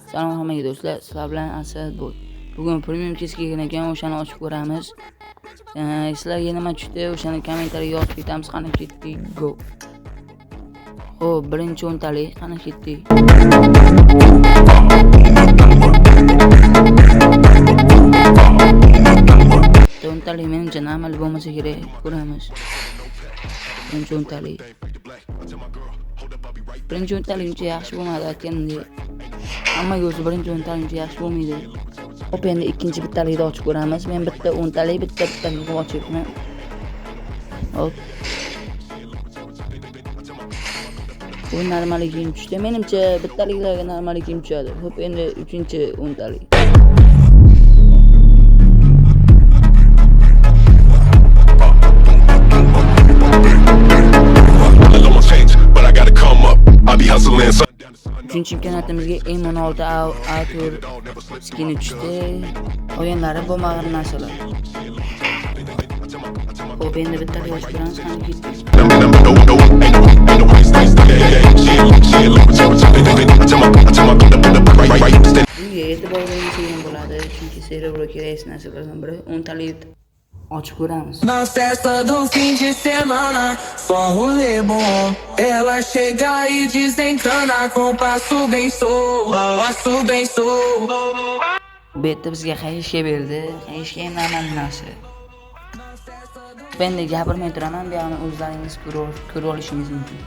Salom hammaga do'stlar, sizlar bilan Asad bo'l. Bugun premium kesk kelgan ekan, o'shani ochib ko'ramiz. Sizlarga nima tushdi, o'shani kommentariyaga yozib ketamiz. Qani ketdik, go. Xo'p, birinchi o'ntalik, qani ketdik. O'ntalik menimcha normal bo'lmasa kerak, ko'ramiz. Birinchi o'ntalik. Birinchi o'ntalikcha yaxshi bo'lmadi aytganimdek. Hammaga o'zi birinchi o'ntalikcha yaxshi bo'lmaydi. Hop, endi ikkinchi bittalikni ochib ko'ramiz. Men bitta o'ntalik, bittalikni ochyapman. Hop. Bu normalligim tushdi. Menimcha bittaliklarga normalligim tushadi. Hop, endi uchinchi o'ntalik. Uchinchi imkoniyatimizga M16 Autor skini tushdi. O'yinlari bo'lmagan narsalar. Hop, endi bittalik ochib ko'ramiz. Qani ketdik. Bunga e'tibor berishim bo'ladi, chunki cerebro kerak narsalardan biri. O'ntalik ochib ko'ramiz. Na festa do fim de semana, só rolê bom. Ela chega e desencana com passo bem sou. Bu yerda bizga qayishga berdi. Qayishga ham normal narsa. Ben de gapirmay turaman, bu yoqni o'zlaringiz ko'rib olishingiz mumkin.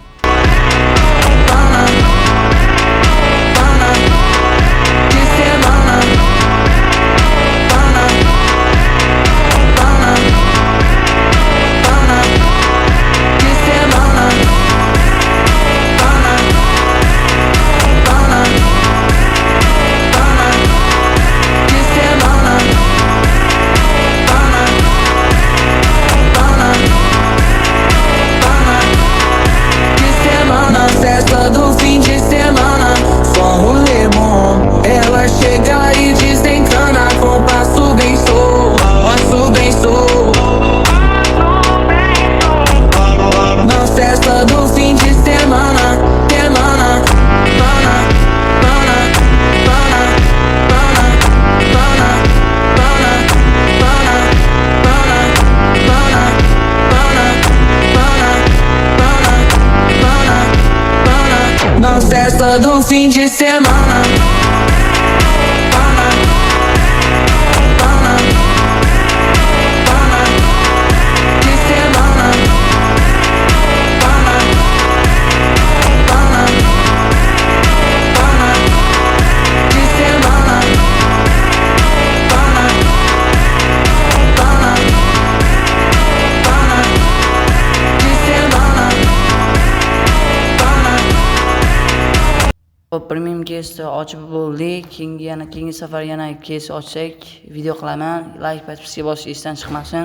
Festa do fim de semana, só rolê bom. Ela chega e desencana com passo bem sou. Na festa do fim de semana, na festa do fim de semana. Hop, premium kesni ochib bo'ldik. Keyingi safar yana kes ochsak video qilaman. Like, podpiska bosishdan chiqmasin.